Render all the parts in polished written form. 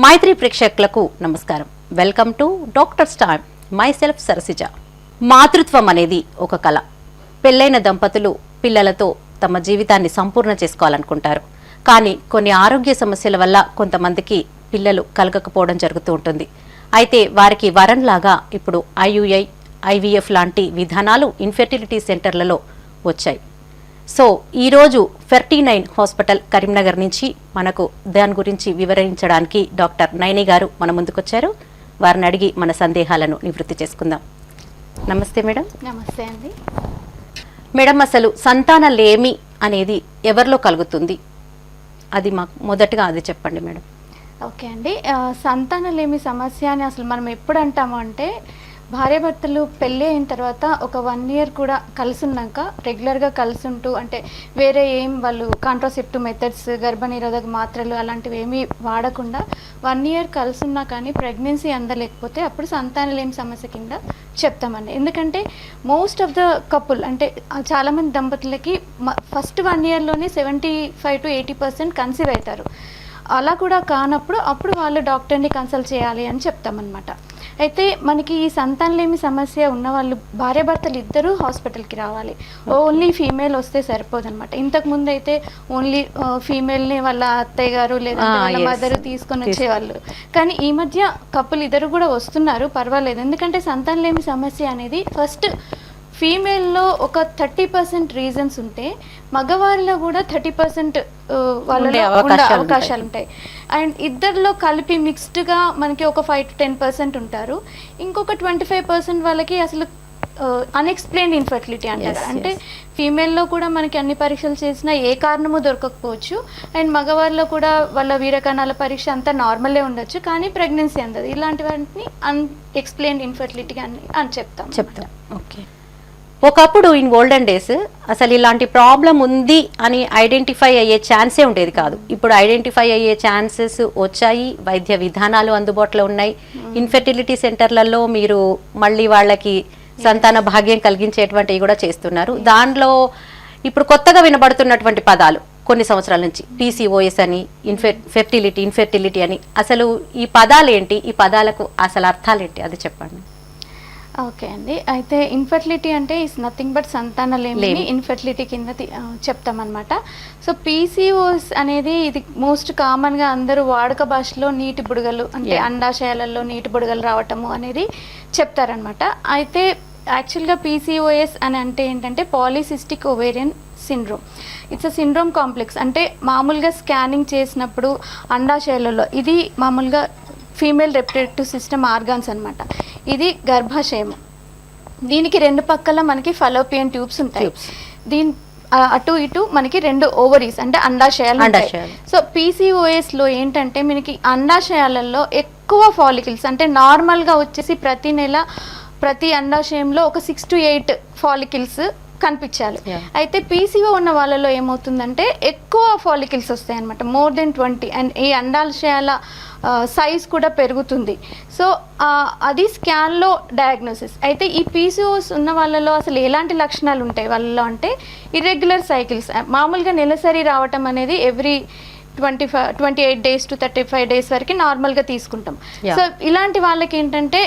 మైత్రి ప్రేక్షకులకు నమస్కారం. Welcome to doctors time. My self Sarasija. మాతృత్వం అనేది ఒక కళ. పెళ్ళైన దంపతులు పిల్లలతో తమ జీవితాన్ని సంపూర్ణ చేసుకోవాలనుకుంటారు. కానీ కొన్ని ఆరోగ్య సమస్యల వల్ల కొంతమందికి పిల్లలు కలగకపోవడం జరుగుతూ ఉంటుంది. అయితే వారికి వరంలాగా ఇప్పుడు IUI, IVF లాంటి విధానాలు ఇన్ఫెర్టిలిటీ సెంటర్లలో వచ్చాయి. సో ఈరోజు ఫెర్టీ9 హాస్పిటల్ కరీంనగర్ నుంచి మనకు దాని గురించి వివరించడానికి డాక్టర్ నైని గారు మన ముందుకొచ్చారు. వారిని అడిగి మన సందేహాలను నివృత్తి చేసుకుందాం. నమస్తే మేడం. నమస్తే అండి. మేడం, అసలు సంతానలేమి అనేది ఎవరిలో కలుగుతుంది? అది మాకు మొదటగా అది చెప్పండి మేడం. ఓకే అండి. సంతానలేమి సమస్య అని అసలు మనం ఎప్పుడు అంటాము అంటే, భార్యాభర్తలు పెళ్ళి అయిన తర్వాత ఒక 1 year కూడా కలిసి ఉన్నాక రెగ్యులర్గా కలిసి ఉంటూ, అంటే వేరే ఏం వాళ్ళు కాంట్రాసెప్టివ్ మెథడ్స్, గర్భనిరోధక మాత్రలు అలాంటివి ఏమీ వాడకుండా 1 year కలిసి ఉన్నా కానీ ప్రెగ్నెన్సీ అందలేకపోతే అప్పుడు సంతానలేమి సమస్య కింద చెప్తామండి. ఎందుకంటే మోస్ట్ ఆఫ్ ద కపుల్, అంటే చాలామంది దంపతులకి ఫస్ట్ 1 yearలోనే 75 to 80% కన్సీవ్ అవుతారు. అలా కూడా కానప్పుడు అప్పుడు వాళ్ళు డాక్టర్ని కన్సల్ట్ చేయాలి అని చెప్తామన్నమాట. అయితే మనకి ఈ సంతానలేమి సమస్య ఉన్న వాళ్ళు భార్యాభర్తలు ఇద్దరూ హాస్పిటల్కి రావాలి. ఓన్లీ ఫీమేల్ వస్తే సరిపోదన్నమాట. ఇంతకుముందు అయితే ఓన్లీ ఫీమేల్ని వాళ్ళ అత్తయ్య గారు లేదా వాళ్ళ మదర్ తీసుకొని వచ్చేవాళ్ళు. కానీ ఈ మధ్య కపుల్ ఇద్దరు కూడా వస్తున్నారు, పర్వాలేదు. ఎందుకంటే సంతానలేమి సమస్య అనేది ఫస్ట్ ఫీమేల్లో ఒక 30% రీజన్స్ ఉంటే మగవారిలో కూడా 30% వాళ్ళలో అవకాశాలు ఉంటాయి. అండ్ ఇద్దరిలో కలిపి మిక్స్డ్గా మనకి ఒక 5 to 10% ఉంటారు. ఇంకొక 25% వాళ్ళకి అసలు అన్ఎక్స్ప్లెయిన్డ్ ఇన్ఫర్టిలిటీ అంటారు. అంటే ఫీమేల్లో కూడా మనకి అన్ని పరీక్షలు చేసినా ఏ కారణమో దొరకకపోవచ్చు. అండ్ మగవారిలో కూడా వాళ్ళ వీరకణాల పరీక్ష అంతా నార్మలే ఉండొచ్చు, కానీ ప్రెగ్నెన్సీ అందదు. ఇలాంటి వాటిని అన్ఎక్స్ప్లెయిన్డ్ ఇన్ఫర్టిలిటీ అని చెప్తాం. ఓకే. ఒకప్పుడు ఇన్ ఓల్డెన్ డేస్ అసలు ఇలాంటి ప్రాబ్లం ఉంది అని ఐడెంటిఫై అయ్యే ఛాన్సే ఉండేది కాదు. ఇప్పుడు ఐడెంటిఫై అయ్యే ఛాన్సెస్ వచ్చాయి. వైద్య విధానాలు అందుబాటులో ఉన్నాయి. ఇన్ఫెర్టిలిటీ సెంటర్లలో మీరు మళ్ళీ వాళ్ళకి సంతాన భాగ్యం కలిగించేటువంటివి కూడా చేస్తున్నారు. దానిలో ఇప్పుడు కొత్తగా వినబడుతున్నటువంటి పదాలు కొన్ని సంవత్సరాల నుంచి PCOS అని, ఇన్ఫెర్టిలిటీ అని, అసలు ఈ పదాలు ఏంటి? ఈ పదాలకు అసలు అర్థాలు ఏంటి? అది చెప్పండి. ఓకే అండి. అయితే ఇన్ఫర్టిలిటీ అంటే ఇస్ నథింగ్ బట్ సంతానలేమి ఇన్ఫర్టిలిటీ కింద చెప్తామన్నమాట. సో PCOS అనేది ఇది మోస్ట్ కామన్గా అందరూ వాడుక భాషలో నీటి బుడగలు, అంటే అండాశయాలలో నీటి బుడగలు రావటము అనేది చెప్తారనమాట. అయితే యాక్చువల్గా PCOS అని అంటే ఏంటంటే polycystic ovarian syndrome. It's a syndrome complex. అంటే మామూలుగా స్కానింగ్ చేసినప్పుడు అండాశయాలలో ఇది మామూలుగా ఫీమేల్ రిప్రొడక్టివ్ సిస్టమ్ ఆర్గాన్స్ అనమాట. ఇది గర్భాశయం. దీనికి 2 పక్కల మనకి ఫలోపియన్ ట్యూబ్స్ ఉంటాయి. దీని అటు ఇటు మనకి 2 ఓవరీస్, అంటే అండాశయాలు ఉంటాయి. సో PCOSలో ఏంటంటే మనకి అండాశయాలలో ఎక్కువ ఫాలికల్స్, అంటే నార్మల్గా వచ్చేసి ప్రతి నెల ప్రతి అండాశయంలో ఒక 6 to 8 ఫాలికల్స్ కనిపించాలి. అయితే PCO ఉన్న వాళ్ళలో ఏమవుతుందంటే ఎక్కువ ఫాలికల్స్ వస్తాయి అనమాట, more than 20. అండ్ ఈ అండాశయాల సైజ్ కూడా పెరుగుతుంది. సో అది స్కాన్లో డయాగ్నోసిస్. అయితే ఈ PCOS ఉన్న వాళ్ళలో అసలు ఎలాంటి లక్షణాలు ఉంటాయి వాళ్ళలో అంటే, ఇర్రెగ్యులర్ సైకిల్స్, మామూలుగా నెలసరి రావటం అనేది ఎవ్రీ 28 days to 35 days వరకు నార్మల్గా తీసుకుంటాం. సో ఇలాంటి వాళ్ళకి ఏంటంటే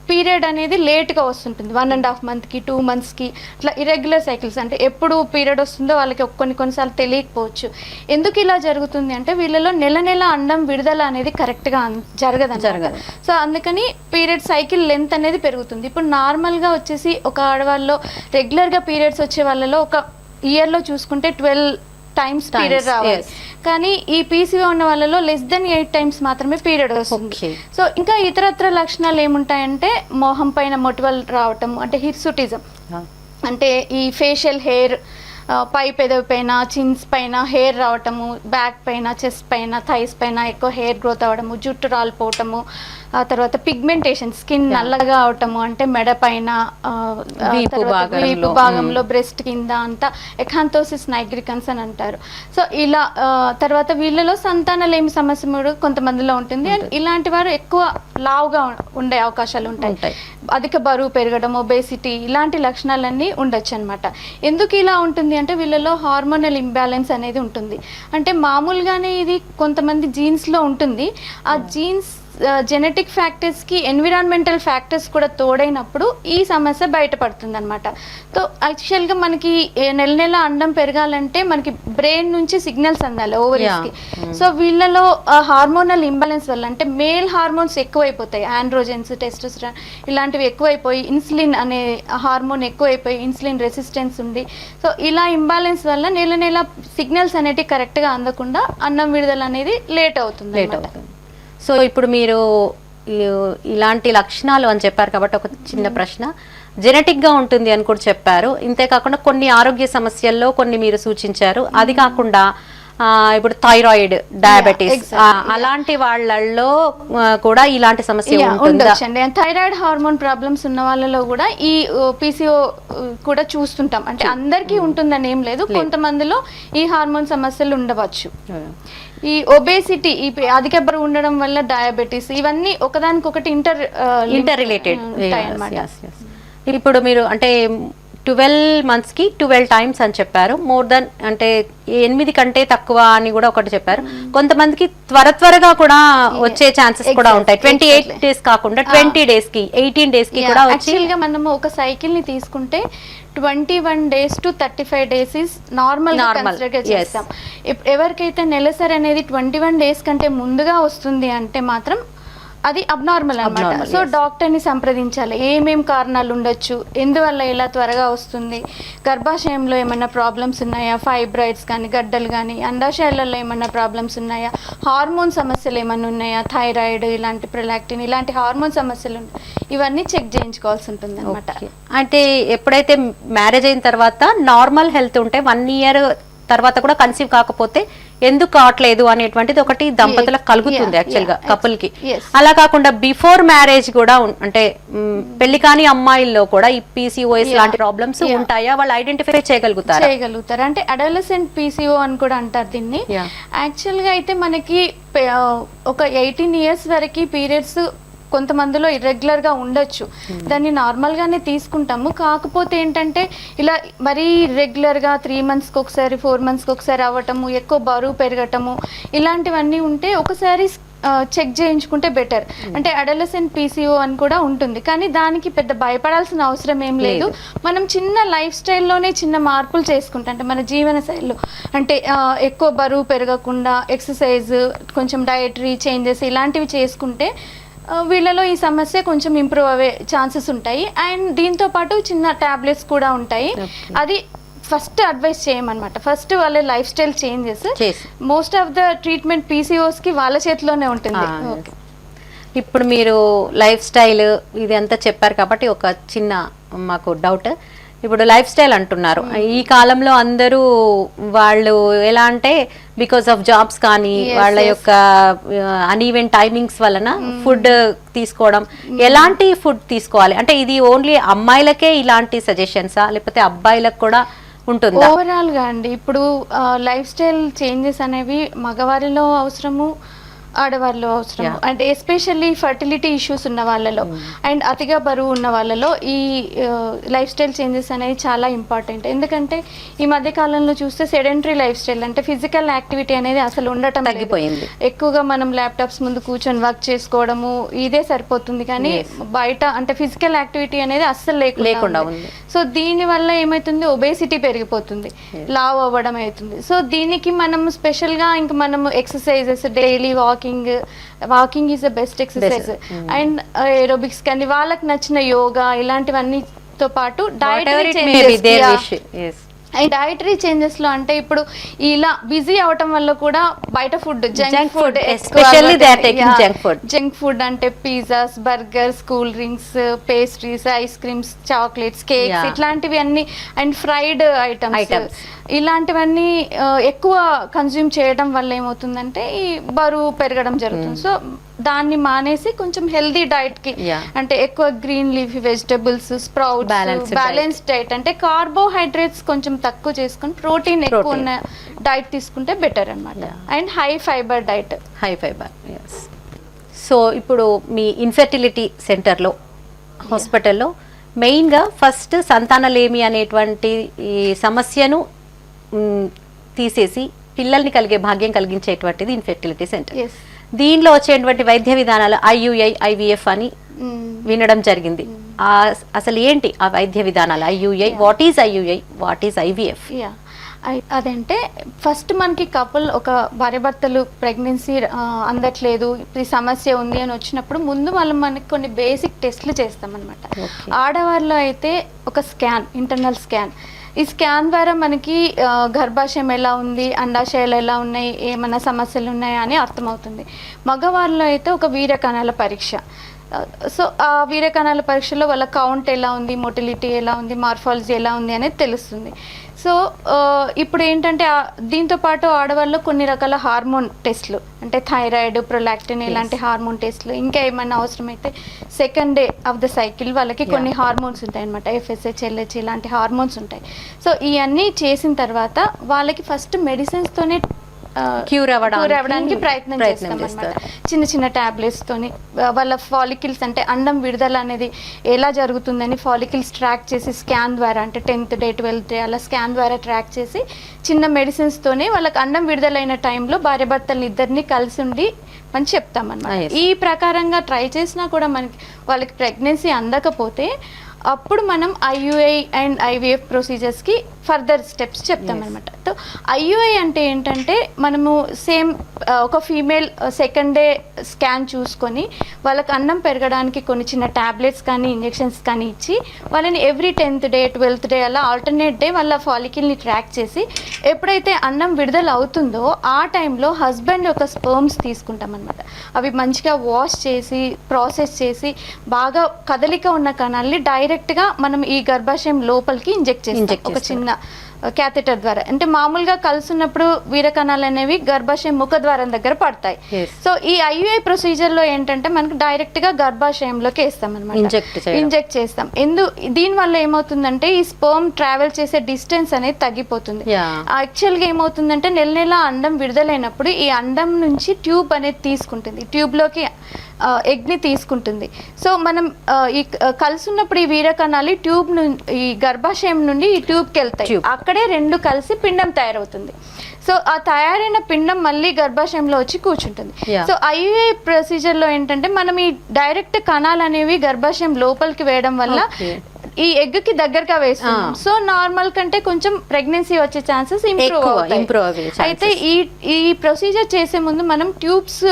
పీరియడ్ అనేది లేట్గా వస్తుంటుంది, 1.5 monthకి 2 monthsకి అట్లా ఇర్రెగ్యులర్ సైకిల్స్. అంటే ఎప్పుడు పీరియడ్ వస్తుందో వాళ్ళకి కొన్నిసార్లు తెలియకపోవచ్చు. ఎందుకు ఇలా జరుగుతుంది అంటే వీళ్ళలో నెల అండం విడుదల అనేది కరెక్ట్గా జరగదు. సో అందుకని పీరియడ్ సైకిల్ లెంత్ అనేది పెరుగుతుంది. ఇప్పుడు నార్మల్గా వచ్చేసి ఒక ఆడవాళ్ళలో రెగ్యులర్గా పీరియడ్స్ వచ్చే వాళ్ళలో ఒక ఇయర్లో చూసుకుంటే 12 times పీరియడ్ రావాలి. కానీ ఈ PCO ఉన్న వాళ్ళలో less than 8 times మాత్రమే పీరియడ్ వస్తుంది. సో ఇంకా ఇతరత్ర లక్షణాలు ఏముంటాయంటే, మొహం పైన మొటిమలు రావటం, అంటే హిర్సుటిజం, అంటే ఈ ఫేషియల్ హెయిర్, పై పెదవి పైన, చిన్స్ పైన హెయిర్ రావటము, బ్యాక్ పైన, చెస్ట్ పైన, థైస్ పైన ఎక్కువ హెయిర్ గ్రోత్ అవ్వడము, జుట్టు రాలిపోవటము, ఆ తర్వాత పిగ్మెంటేషన్, స్కిన్ నల్లగా అవటము, అంటే మెడ పైన, వీపు భాగంలో, బ్రెస్ట్ కింద అంతా ఎకాంతోసిస్ నైగ్రికన్స్ అని అంటారు. సో ఇలా తర్వాత వీళ్ళలో సంతానలేమి సమస్య కూడా కొంతమందిలో ఉంటుంది. అండ్ ఇలాంటి వారు ఎక్కువ లావుగా ఉండే అవకాశాలు ఉంటాయి. అధిక బరువు పెరగడం, ఒబేసిటీ, ఇలాంటి లక్షణాలన్నీ ఉండొచ్చు అనమాట. ఎందుకు ఇలా ఉంటుంది అంటే వీళ్ళలో హార్మోనల్ ఇంబ్యాలెన్స్ అనేది ఉంటుంది. అంటే మామూలుగానే ఇది కొంతమంది జీన్స్లో ఉంటుంది. ఆ జీన్స్ జెనెటిక్ ఫ్యాక్టర్స్కి ఎన్విరాన్మెంటల్ ఫ్యాక్టర్స్ కూడా తోడైనప్పుడు ఈ సమస్య బయటపడుతుంది అనమాట. సో యాక్చువల్గా మనకి నెల నెల అండం పెరగాలంటే మనకి బ్రెయిన్ నుంచి సిగ్నల్స్ అందాలి ఓవరీస్కి. సో వీళ్ళలో హార్మోనల్ ఇంబ్యాలెన్స్ వల్ల, అంటే మేల్ హార్మోన్స్ ఎక్కువైపోతాయి, ఆండ్రోజెన్స్, టెస్టోస్టెరాన్ ఇలాంటివి ఎక్కువైపోయి ఇన్సులిన్ అనే హార్మోన్ ఎక్కువైపోయి ఇన్సులిన్ రెసిస్టెన్స్ ఉంది. సో ఇలా ఇంబ్యాలెన్స్ వల్ల నెల నెల సిగ్నల్స్ అనేటివి కరెక్ట్గా అందకుండా అన్నం విడుదల అనేది లేట్ అవుతుంది. సో ఇప్పుడు మీరు ఇలాంటి లక్షణాలు అని చెప్పారు కాబట్టి ఒక చిన్న ప్రశ్న, జెనెటిక్ గా ఉంటుంది అని కూడా చెప్పారు. ఇంతే కాకుండా కొన్ని ఆరోగ్య సమస్యల్లో కొన్ని మీరు సూచించారు. అది కాకుండా ఇప్పుడు థైరాయిడ్, డయాబెటీస్ అలాంటి వాళ్ళల్లో కూడా ఇలాంటి సమస్య ఉండొచ్చండి. థైరాయిడ్ హార్మోన్ ప్రాబ్లమ్స్ ఉన్న వాళ్ళలో కూడా ఈ పీసీఓ కూడా చూస్తుంటాం. అంటే అందరికీ ఉంటుందని ఏం లేదు, కొంతమందిలో ఈ హార్మోన్ సమస్యలు ఉండవచ్చు. ఈ ఒబేసిటీ, ఈ అధిక బరువు ఉండడం వల్ల డయాబెటీస్, ఇవన్నీ ఒకదానికొకటి ఇంటర్ రిలేటెడ్ అన్నమాట. ఇప్పుడు మీరు అంటే 12 months కి 12 times అని చెప్పారు. మోర్ దెన్ అంటే 8 కంటే తక్కువ అని కూడా ఒకటి చెప్పారు. కొంతమందికి త్వరగా కూడా వచ్చే ఛాన్సెస్ కూడా ఉంటాయి. 28 days కాకుండా 20 days కి, 18 days కి కూడా వచ్చి. యాక్చువల్గా మనము ఒక సైకిల్ ని తీసుకుంటే 21 days to 35 days is normal చేస్తాం. ఎవరికైతే నెలసరి అనేది 21 days కంటే ముందుగా వస్తుంది అంటే మాత్రం అది అబ్నార్మల్ అన్నమాట. సో డాక్టర్ని సంప్రదించాలి. ఏమేం కారణాలు ఉండొచ్చు, ఎందువల్ల ఇలా త్వరగా వస్తుంది, గర్భాశయంలో ఏమైనా ప్రాబ్లమ్స్ ఉన్నాయా, ఫైబ్రాయిడ్స్ కానీ, గడ్డలు కానీ, అండాశయాలలో ఏమైనా ప్రాబ్లమ్స్ ఉన్నాయా, హార్మోన్ సమస్యలు ఏమైనా ఉన్నాయా, థైరాయిడ్, ఇలాంటి ప్రొలాక్టిన్, ఇలాంటి హార్మోన్ సమస్యలు ఇవన్నీ చెక్ చేయించుకోవాల్సి ఉంటుంది అనమాట. అంటే ఎప్పుడైతే మ్యారేజ్ అయిన తర్వాత నార్మల్ హెల్త్ ఉంటే 1 year తర్వాత కూడా కన్సీవ్ కాకపోతే ఎందుకు కావట్లేదు అనేటువంటిది ఒకటి దంపతులకు కలుగుతుంది యాక్చువల్ గా కపుల్ కి. అలా కాకుండా బిఫోర్ మ్యారేజ్ కూడా అంటే పెళ్లి కాని అమ్మాయిల్లో కూడా ఈ పీసీఓఎస్ లాంటి ప్రాబ్లమ్స్ ఉంటాయా, వాళ్ళు ఐడెంటిఫై చేయగలుగుతారు. అంటే అడాలసెంట్ పీసీఓ అని కూడా అంటారు దీన్ని. యాక్చువల్ గా అయితే మనకి ఒక 18 years వరకు పీరియడ్స్ కొంతమందిలో ఇర్రెగ్యులర్గా ఉండొచ్చు, దాన్ని నార్మల్గానే తీసుకుంటాము. కాకపోతే ఏంటంటే ఇలా మరీ రెగ్యులర్గా 3 monthsకి ఒకసారి, 4 monthsకి ఒకసారి అవ్వటము, ఎక్కువ బరువు పెరగటము, ఇలాంటివన్నీ ఉంటే ఒకసారి చెక్ చేయించుకుంటే బెటర్. అంటే అడలసెంట్ పీసీఓ అని కూడా ఉంటుంది, కానీ దానికి పెద్ద భయపడాల్సిన అవసరం ఏం లేదు. మనం చిన్న లైఫ్ స్టైల్లోనే చిన్న మార్పులు చేసుకుంటాం. అంటే మన జీవన శైలిలో అంటే ఎక్కువ బరువు పెరగకుండా ఎక్సర్సైజ్, కొంచెం డయటరీ చేంజెస్ ఇలాంటివి చేసుకుంటే వీళ్ళలో ఈ సమస్య కొంచెం ఇంప్రూవ్ అయ్యే ఛాన్సెస్ ఉంటాయి. అండ్ దీంతో పాటు చిన్న టాబ్లెట్స్ కూడా ఉంటాయి. అది ఫస్ట్ అడ్వైస్ చేయమన్నమాట. ఫస్ట్ వాళ్ళ lifestyle changes, most of the treatment పీసీఓస్కి వాళ్ళ చేతిలోనే ఉంటుంది. ఇప్పుడు మీరు లైఫ్ స్టైల్ ఇది అంతా చెప్పారు కాబట్టి ఒక చిన్న మాకు డౌట్. ఇప్పుడు లైఫ్ స్టైల్ అంటున్నారు, ఈ కాలంలో అందరూ వాళ్ళు ఎలా అంటే బికాస్ ఆఫ్ జాబ్స్ కానీ వాళ్ళ యొక్క అన్ఈవెన్ టైమింగ్స్ వలన ఫుడ్ తీసుకోవడం, ఎలాంటి ఫుడ్ తీసుకోవాలి అంటే ఇది ఓన్లీ అమ్మాయిలకే ఇలాంటి సజెషన్సా లేకపోతే అబ్బాయిలకు కూడా ఉంటుందా? ఓవరాల్ గా అండి ఇప్పుడు లైఫ్ స్టైల్ చేంజెస్ అనేవి మగవారిలో అవసరము, ఆడవారిలో అవసరం. అంటే ఎస్పెషల్లీ ఫర్టిలిటీ ఇష్యూస్ ఉన్న వాళ్ళలో అండ్ అతిగా బరువు ఉన్న వాళ్ళలో ఈ లైఫ్ స్టైల్ చేంజెస్ అనేది చాలా ఇంపార్టెంట్. ఎందుకంటే ఈ మధ్య కాలంలో చూస్తే సెడెంటరీ లైఫ్ స్టైల్, అంటే ఫిజికల్ యాక్టివిటీ అనేది అసలు ఉండటం తగ్గిపోయింది. ఎక్కువగా మనం ల్యాప్టాప్స్ ముందు కూర్చొని వర్క్ చేసుకోవడము ఇదే సరిపోతుంది, కానీ బయట అంటే ఫిజికల్ యాక్టివిటీ అనేది అస్సలు లేకుండా ఉంది. సో దీని వల్ల ఏమవుతుంది, ఒబేసిటీ పెరిగిపోతుంది, లావ్ అవ్వడం అవుతుంది. సో దీనికి మనం స్పెషల్గా ఇంకా మనము exercises, daily walking is the best exercise. And aerobics కానీ వాళ్ళకి నచ్చిన యోగా ఇలాంటివన్నీతో పాటు డైటరీ చేంజెస్ లో అంటే ఇప్పుడు ఇలా బిజీ అవటం వల్ల కూడా బయట ఫుడ్, జంక్ ఫుడ్ అంటే pizzas, burgers, cool drinks, pastries, ice creams, chocolates, cakes ఇట్లాంటివి అన్ని అండ్ ఫ్రైడ్ ఐటమ్స్ ఇలాంటివన్నీ ఎక్కువ కన్జ్యూమ్ చేయడం వల్ల ఏమవుతుందంటే ఈ బరువు పెరగడం జరుగుతుంది. సో దాన్ని మానేసి కొంచెం హెల్దీ డైట్ కి, Yeah. అంటే ఎక్కువ green leafy vegetables, sprouts, Balanced balance diet, అంటే కార్బోహైడ్రేట్స్ కొంచెం తక్కువ చేసుకుని ప్రోటీన్ ఎక్కువ ఉన్న డైట్ తీసుకుంటే బెటర్ అన్నమాట. And high fibre diet. High fibre, yes. So ఇప్పుడు మీ ఇన్ఫెర్టిలిటీ సెంటర్లో, హాస్పిటల్లో మెయిన్గా ఫస్ట్ సంతానలేమి అనేటువంటి ఈ సమస్యను తీసేసి పిల్లల్ని కలిగే భాగ్యం కలిగించేటువంటిది ఇన్ఫెర్టిలిటీ సెంటర్. ఎస్. దీనిలో వచ్చేటువంటి వైద్య విధానాలు IUI, IVF అని వినడం జరిగింది. అసలు ఏంటి ఆ వైద్య విధానాలు? IUI, what is IUI, what is IVF? Yeah, అదంటే ఫస్ట్ మనకి కపుల్, ఒక భార్యాభర్తలు ప్రెగ్నెన్సీ అందట్లేదు, ఈ సమస్య ఉంది అని వచ్చినప్పుడు ముందు మనకి కొన్ని బేసిక్ టెస్ట్లు చేస్తామన్నమాట. ఆడవారిలో అయితే ఒక స్కాన్, ఇంటర్నల్ స్కాన్. ఈ స్కాన్ ద్వారా మనకి గర్భాశయం ఎలా ఉంది, అండాశయాలు ఎలా ఉన్నాయి, ఏమైనా సమస్యలు ఉన్నాయా అని అర్థమవుతుంది. మగవారిలో అయితే ఒక వీర్యకణాల పరీక్ష. సో ఆ వీర్యకణాల పరీక్షలో వాళ్ళ కౌంట్ ఎలా ఉంది, మొటిలిటీ ఎలా ఉంది, మార్ఫాలజీ ఎలా ఉంది అనేది తెలుస్తుంది. సో ఇప్పుడు ఏంటంటే దీంతో పాటు ఆడవాళ్ళు కొన్ని రకాల హార్మోన్ టెస్ట్లు, అంటే థైరాయిడ్, ప్రొలాక్టిన్ ఇలాంటి హార్మోన్ టెస్ట్లు, ఇంకా ఏమైనా అవసరమైతే second day of the cycle వాళ్ళకి కొన్ని హార్మోన్స్ ఉంటాయి అనమాట, FSH, LH ఇలాంటి హార్మోన్స్ ఉంటాయి. సో ఇవన్నీ చేసిన తర్వాత వాళ్ళకి ఫస్ట్ మెడిసిన్స్తోనే క్యూర్ అవ్వడానికి ప్రయత్నం చేస్తాం అన్నమాట. చిన్న చిన్న టాబ్లెట్స్ తోని వాళ్ళ ఫాలికిల్స్, అంటే అండం విడుదల అనేది ఎలా జరుగుతుందని ఫాలికిల్స్ ట్రాక్ చేసి స్కాన్ ద్వారా, అంటే 10th డే 12th డే అలా స్కాన్ ద్వారా ట్రాక్ చేసి చిన్న మెడిసిన్స్ తోనే వాళ్ళకి అండం విడుదలైన టైంలో భార్యాభర్తలు ఇద్దరిని కలిసి ఉండి అని చెప్తామన్నమాట. ఈ ప్రకారంగా ట్రై చేసినా కూడా మనకి వాళ్ళకి ప్రెగ్నెన్సీ అందకపోతే అప్పుడు మనం IUI అండ్ IVF ప్రొసీజర్స్కి ఫర్దర్ స్టెప్స్ చెప్తామన్నమాట. సో IUI అంటే ఏంటంటే మనము సేమ్ ఒక ఫీమేల్ సెకండ్ డే స్కాన్ చూసుకొని వాళ్ళకి అన్నం పెరగడానికి కొన్ని చిన్న ట్యాబ్లెట్స్ కానీ ఇంజెక్షన్స్ కానీ ఇచ్చి వాళ్ళని every 10th day 12th day అలా ఆల్టర్నేట్ డే వాళ్ళ ఫాలికిల్ని ట్రాక్ చేసి ఎప్పుడైతే అన్నం విడుదల అవుతుందో ఆ టైంలో హస్బెండ్ యొక్క స్పర్మ్స్ తీసుకుంటాం అనమాట. అవి మంచిగా వాష్ చేసి ప్రాసెస్ చేసి బాగా కదలిక ఉన్న కణాలని డైరెక్ట్గా మనం ఈ గర్భాశయం లోపలికి ఇంజెక్ట్ చేస్తాం ఒక చిన్న క్యాథెటర్ ద్వారా. అంటే మామూలుగా కలుసున్నప్పుడు వీరకణాలు అనేవి గర్భాశయం ముఖద్వారం దగ్గర పడతాయి. సో ఈ IUI ప్రొసీజర్ లో ఏంటంటే మనకి డైరెక్ట్ గా గర్భాశయంలోకి వేస్తాం అనమాట, ఇంజెక్ట్ చేస్తాం. దీని వల్ల ఏమవుతుందంటే ఈ స్పర్మ్ ట్రావెల్ చేసే డిస్టెన్స్ అనేది తగ్గిపోతుంది. యాక్చువల్ గా ఏమవుతుందంటే నెల నెల అండం విడుదలైనప్పుడు ఈ అండం నుంచి ట్యూబ్ అనేది తీసుకుంటుంది, ట్యూబ్ లోకి ఎగ్ ని తీసుకుంటుంది. సో మనం ఈ కలుసున్నప్పుడు ఈ వీరకణాలు ట్యూబ్ ఈ గర్భాశయం నుండి ఈ ట్యూబ్కి వెళ్తాయి, అక్కడే రెండు కలిసి పిండం తయారవుతుంది. సో ఆ తయారైన పిండం మళ్ళీ గర్భాశయంలో వచ్చి కూర్చుంటుంది. సో IUI ప్రొసీజర్ లో ఏంటంటే మనం ఈ డైరెక్ట్ కణాలు అనేవి గర్భాశయం లోపలికి వేయడం వల్ల ఈ ఎగ్ కి దగ్గరగా వేస్తున్నాం. సో నార్మల్ కంటే కొంచెం ప్రెగ్నెన్సీ వచ్చే ఛాన్సెస్ ఇంప్రూవ్ అవుతాయి. అయితే ఈ ప్రొసీజర్ చేసే ముందు మనం ట్యూబ్స్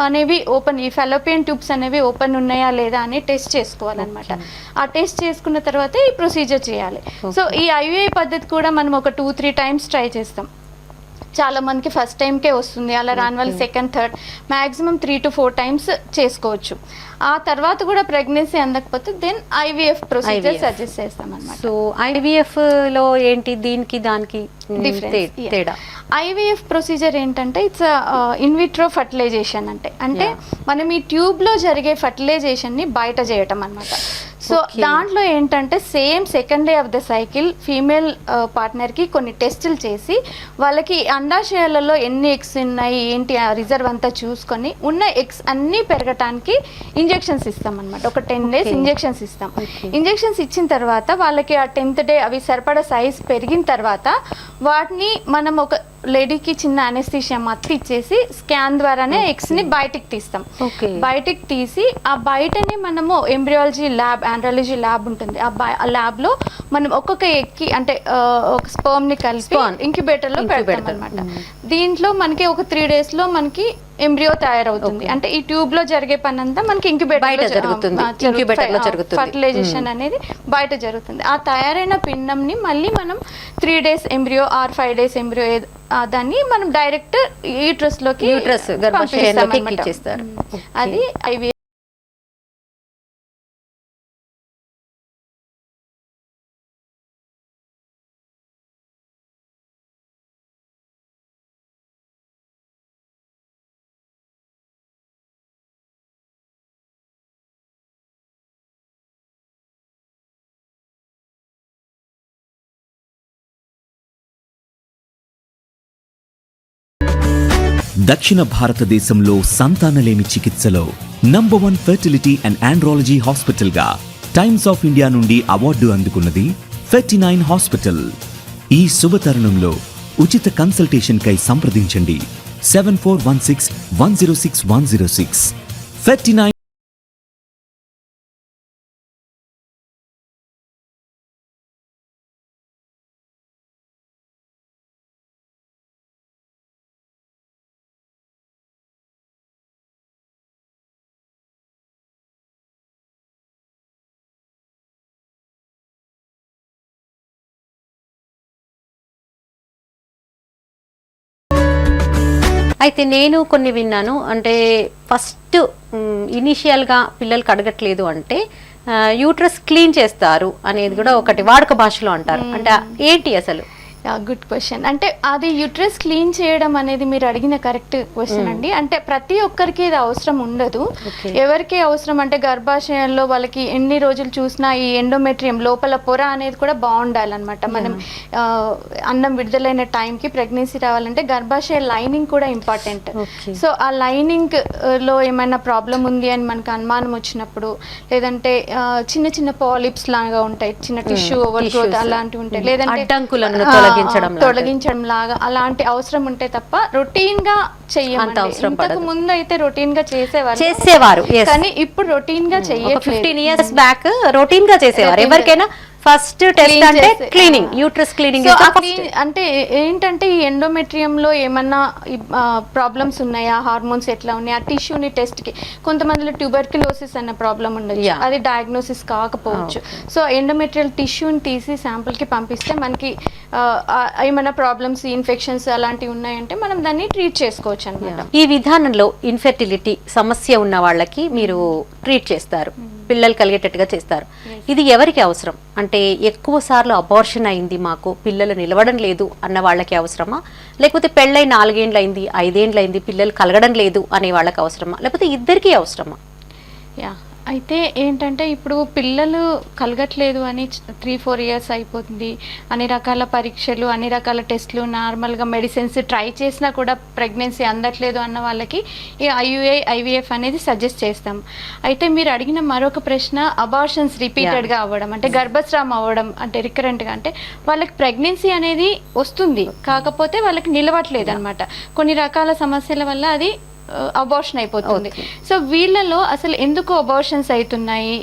అనేవి ఓపెన్, ఈ ఫెలోపియన్ ట్యూబ్స్ అనేవి ఓపెన్ ఉన్నాయా లేదా అని టెస్ట్ చేసుకోవాలన్నమాట. ఆ టెస్ట్ చేసుకున్న తర్వాత ఈ ప్రొసీజర్ చేయాలి. సో ఈ IUI పద్ధతి కూడా మనం ఒక 2-3 టైమ్స్ ట్రై చేస్తాం. చాలా మందికి ఫస్ట్ టైంకే వస్తుంది, అలా రాని వాళ్ళు second, third, maximum 3 to 4 times చేసుకోవచ్చు. ఆ తర్వాత కూడా ప్రెగ్నెన్సీ అందకపోతే దెన్ IVF ప్రొసీజర్ సజెస్ట్ చేస్తాం అన్నమాట. సో IVF లో ఏంటి దీనికి దానికి తేడా? IVF ప్రొసీజర్ ఏంటంటే ఇట్స్ ఇన్విట్రో ఫర్టిలైజేషన్. అంటే మనం ఈ ట్యూబ్ లో జరిగే ఫర్టిలైజేషన్ ని బయట చేయటం అన్నమాట. సో దాంట్లో ఏంటంటే same second day of the cycle female పార్ట్నర్కి కొన్ని టెస్టులు చేసి వాళ్ళకి అండాశయాలలో ఎన్ని ఎగ్స్ ఉన్నాయి ఏంటి ఆ రిజర్వ్ అంతా చూసుకొని ఉన్న ఎగ్స్ అన్నీ పెరగటానికి ఇంజెక్షన్స్ ఇస్తాం అనమాట. ఒక 10 days ఇంజెక్షన్స్ ఇస్తాం. ఇంజెక్షన్స్ ఇచ్చిన తర్వాత వాళ్ళకి ఆ 10th డే అవి సరిపడా సైజ్ పెరిగిన తర్వాత వాటిని మనం ఒక లేడీకి చిన్న అనెస్థీషియా మత్తు ఇచ్చేసి స్కాన్ ద్వారానే ఎగ్స్ ని బయటికి తీస్తాం. బయటికి తీసి ఆ బయటనే మనము ఎంబ్రియాలజీ ల్యాబ్, ఆండ్రాలజీ ల్యాబ్ ఉంటుంది, ఆ ల్యాబ్ లో మనం ఒక్కొక్క ఎగ్కి అంటే ఒక స్పర్మ్ ని కలిపి ఇంక్యుబేటర్ లో పెడతాం అనమాట. దీంట్లో మనకి ఒక 3 days లో మనకి ఎంబ్రియో తయారవుతుంది. అంటే ఈ ట్యూబ్ లో జరిగే పని అంతా మనకి ఇంక్యుబేటర్ జరుగుతుంది, ఫర్టిలైజేషన్ అనేది బయట జరుగుతుంది. ఆ తయారైన పిండం ని మళ్ళీ మనం 3 days embryo or 5 days embryo దాన్ని మనం డైరెక్ట్ యూట్రస్ లోకి పంపిస్తాం. అది IVF. దక్షిణ భారతదేశంలో సంతానలేమి చికిత్సలో #1 ఫెర్టిలిటీ అండ్ ఆండ్రాలజీ హాస్పిటల్ గా టైమ్స్ ఆఫ్ ఇండియా నుండి అవార్డు అందుకున్నది ఫెర్టినైన్ హాస్పిటల్. ఈ శుభతరుణంలో ఉచిత కన్సల్టేషన్ కై సంప్రదించండి 7416106106. ఫెర్టినైన్. అయితే నేను కొన్ని విన్నాను, అంటే ఫస్ట్ ఇనీషియల్గా పిల్లలకి అడగట్లేదు అంటే యూట్రస్ క్లీన్ చేస్తారు అనేది కూడా ఒకటి వాడుక భాషలో అంటారు. అంటే ఏంటి అసలు? Good question. అంటే అది యూట్రస్ క్లీన్ చేయడం అనేది మీరు అడిగిన కరెక్ట్ క్వశ్చన్ అండి. అంటే ప్రతి ఒక్కరికి ఇది అవసరం ఉండదు. ఎవరికి అవసరం అంటే గర్భాశయంలో వాళ్ళకి ఎన్ని రోజులు చూసినా ఈ ఎండోమెట్రియం లోపల పొర అనేది కూడా బాగుండాలన్నమాట. మనం అన్నం విడుదలైన టైంకి ప్రెగ్నెన్సీ రావాలంటే గర్భాశయ లైనింగ్ కూడా ఇంపార్టెంట్. సో ఆ లైనింగ్ లో ఏమైనా ప్రాబ్లం ఉంది అని మనకు అనుమానం వచ్చినప్పుడు, లేదంటే చిన్న చిన్న పాలిప్స్ లాగా ఉంటాయి, చిన్న టిష్యూ ఓవర్ గ్రోత్ అలాంటివి ఉంటాయి, లేదంటే తొలగించడం లాగా అలాంటి అవసరం ఉంటే తప్ప రొటీన్ గా చెయ్యమండి. ఇంతకు ముందు అయితే రొటీన్ గా చేసేవారు, కానీ ఇప్పుడు రొటీన్ గా చెయ్యట్లేదు. 15 years బ్యాక్ రొటీన్ గా చేసేవారు. ఎవరికైనా ఫస్ట్ టెస్ట్ అంటే క్లీనింగ్, యూట్రస్ క్లీనింగ్. అంటే ఏంటంటే ఈ ఎండోమెట్రియం లో ఏమన్నా ప్రాబ్లమ్స్ ఉన్నాయా, హార్మోన్స్ ఎట్లా ఉన్నాయి, ఆ టిష్యూని టెస్ట్ కి కొంతమందిలో ట్యూబర్క్యులోసిస్ అన్న ప్రాబ్లం ఉండొచ్చు, అది డయాగ్నోసిస్ కాకపోవచ్చు. సో ఎండోమెట్రియల్ టిష్యూని తీసి శాంపుల్ కి పంపిస్తే మనకి ఏమైనా ప్రాబ్లమ్స్, ఇన్ఫెక్షన్స్ అలాంటివి ఉన్నాయంటే మనం దాన్ని ట్రీట్ చేసుకోవచ్చు అన్నమాట. ఈ విధానంలో ఇన్ఫెర్టిలిటీ సమస్య ఉన్న వాళ్ళకి మీరు ట్రీట్ చేస్తారు, పిల్లలు కలిగేటట్టుగా చేస్తారు. ఇది ఎవరికి అవసరం? అంటే ఎక్కువ సార్లు అబార్షన్ అయింది, మాకు పిల్లలు నిలవడం లేదు అన్న వాళ్ళకి అవసరమా, లేకపోతే పెళ్ళై 4 ఏళ్ళు అయింది, 5 ఏళ్ళు అయింది, పిల్లలు కలగడం లేదు అనే వాళ్ళకి అవసరమా, లేకపోతే ఇద్దరికీ అవసరమా? అయితే ఏంటంటే ఇప్పుడు పిల్లలు కలగట్లేదు అని 3-4 years అయిపోతుంది, అన్ని రకాల పరీక్షలు, అన్ని రకాల టెస్టులు, నార్మల్గా మెడిసిన్స్ ట్రై చేసినా కూడా ప్రెగ్నెన్సీ అందట్లేదు అన్న వాళ్ళకి ఈ IVF అనేది సజెస్ట్ చేస్తాం. అయితే మీరు అడిగిన మరొక ప్రశ్న, అబార్షన్స్ రిపీటెడ్గా అవ్వడం అంటే గర్భస్రావం అవ్వడం అంటే రికరెంట్గా, అంటే వాళ్ళకి ప్రెగ్నెన్సీ అనేది వస్తుంది, కాకపోతే వాళ్ళకి నిలవట్లేదు అనమాట. కొన్ని రకాల సమస్యల వల్ల అది అబార్షన్ అయిపోతుంది. సో వీళ్ళలో అసలు ఎందుకు అబార్షన్స్ అవుతున్నాయి,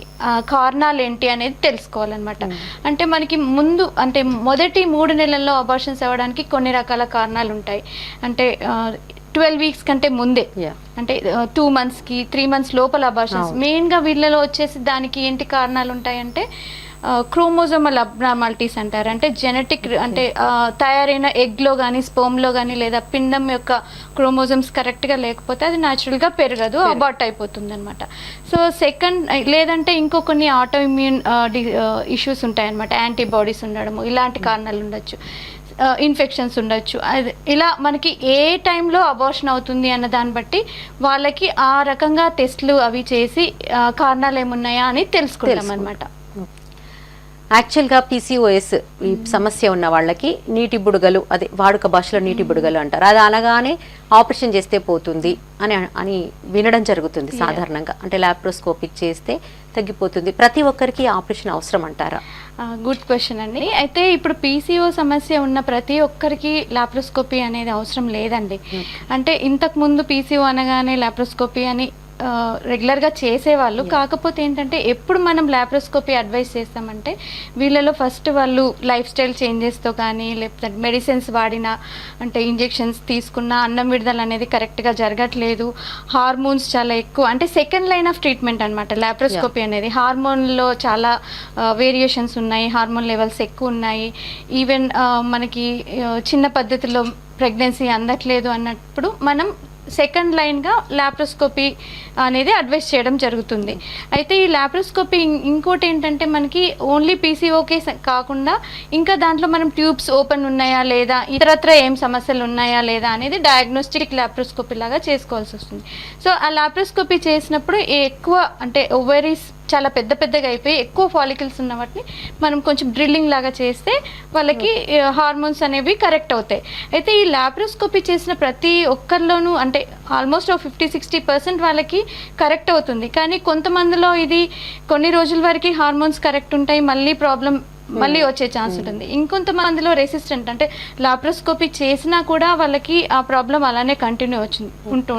కారణాలు ఏంటి అనేది తెలుసుకోవాలన్నమాట. అంటే మనకి ముందు అంటే మొదటి 3 నెలల్లో అబార్షన్స్ అవ్వడానికి కొన్ని రకాల కారణాలు ఉంటాయి. అంటే 12 weeks కంటే ముందే, అంటే 2 monthsకి 3 months లోపల అబార్షన్స్. మెయిన్గా వీళ్ళలో వచ్చేసి దానికి ఏంటి కారణాలు ఉంటాయంటే క్రోమోజోమల్ అబ్నార్మాలిటీస్ అంటారు. అంటే జెనెటిక్, అంటే తయారైన ఎగ్లో కానీ స్పోమ్లో కానీ లేదా పిండం యొక్క క్రోమోజోమ్స్ కరెక్ట్గా లేకపోతే అది న్యాచురల్గా పెరగదు, అబార్ట్ అయిపోతుంది అనమాట. సో సెకండ్, లేదంటే ఇంకో కొన్ని ఆటో ఇమ్యూన్ ఇష్యూస్ ఉంటాయన్నమాట, యాంటీబాడీస్ ఉండడము, ఇలాంటి కారణాలు ఉండొచ్చు, ఇన్ఫెక్షన్స్ ఉండొచ్చు. ఇలా మనకి ఏ టైంలో అబార్షన్ అవుతుంది అన్న దాన్ని బట్టి వాళ్ళకి ఆ రకంగా టెస్ట్లు అవి చేసి కారణాలు ఏమున్నాయా అని తెలుసుకుంటాం అనమాట. యాక్చువల్గా PCOS ఈ సమస్య ఉన్న వాళ్ళకి నీటి బుడగలు, అదే వాడుక భాషలో నీటి బుడగలు అంటారు, అది అనగానే ఆపరేషన్ చేస్తే పోతుంది అని వినడం జరుగుతుంది సాధారణంగా. అంటే లాప్రోస్కోపిక్ చేస్తే తగ్గిపోతుంది. ప్రతి ఒక్కరికి ఆపరేషన్ అవసరం అంటారా? గుడ్ క్వశ్చన్ అండి. అయితే ఇప్పుడు PCO సమస్య ఉన్న ప్రతి ఒక్కరికి లాప్రోస్కోపీ అనేది అవసరం లేదండి. అంటే ఇంతకు ముందు PCO అనగానే లాప్రోస్కోపీ అని రెగ్యులర్గా చేసేవాళ్ళు. కాకపోతే ఏంటంటే ఎప్పుడు మనం లాప్రోస్కోపీ అడ్వైస్ చేస్తామంటే వీళ్ళలో ఫస్ట్ వాళ్ళు లైఫ్ స్టైల్ చేంజెస్తో కానీ, లేకపోతే మెడిసిన్స్ వాడినా, అంటే ఇంజెక్షన్స్ తీసుకున్న అన్నం విడుదల అనేది కరెక్ట్గా జరగట్లేదు, హార్మోన్స్ చాలా ఎక్కువ, అంటే సెకండ్ లైన్ ఆఫ్ ట్రీట్మెంట్ అనమాట లాప్రోస్కోపీ అనేది. హార్మోన్లో చాలా వేరియేషన్స్ ఉన్నాయి, హార్మోన్ లెవెల్స్ ఎక్కువ ఉన్నాయి, ఈవెన్ మనకి చిన్న పద్ధతిలో ప్రెగ్నెన్సీ అందట్లేదు అన్నప్పుడు మనం సెకండ్ లైన్గా లాప్రోస్కోపీ అనేది అడ్వైస్ చేయడం జరుగుతుంది. అయితే ఈ లాప్రోస్కోపీ ఇంకోటి ఏంటంటే మనకి ఓన్లీ PCOకే కాకుండా ఇంకా దాంట్లో మనం ట్యూబ్స్ ఓపెన్ ఉన్నాయా లేదా, ఇతరత్ర ఏం సమస్యలు ఉన్నాయా లేదా అనేది డయాగ్నోస్టిక్ లాప్రోస్కోపీ లాగా చేసుకోవాల్సి వస్తుంది. సో ఆ లాప్రోస్కోపీ చేసినప్పుడు ఎక్కువ అంటే ఓవరీస్ చాలా పెద్దగా అయిపోయి ఎక్కువ ఫాలికల్స్ ఉన్న వాటిని మనం కొంచెం డ్రిల్లింగ్ లాగా చేస్తే వాళ్ళకి హార్మోన్స్ అనేవి కరెక్ట్ అవుతాయి. అయితే ఈ లాప్రోస్కోపీ చేసిన ప్రతి ఒక్కరిలోనూ అంటే ఆల్మోస్ట్ 50-60% వాళ్ళకి కరెక్ట్ అవుతుంది. కానీ కొంతమందిలో ఇది కొన్ని రోజుల వరకు హార్మోన్స్ కరెక్ట్ ఉంటాయి, మళ్ళీ వచ్చే ఛాన్స్ ఉంటుంది. ఇంకొంతమందిలో రెసిస్టెంట్ అంటే లాప్రోస్కోపీ చేసినా కూడా వాళ్ళకి ఆ ప్రాబ్లం అలానే కంటిన్యూ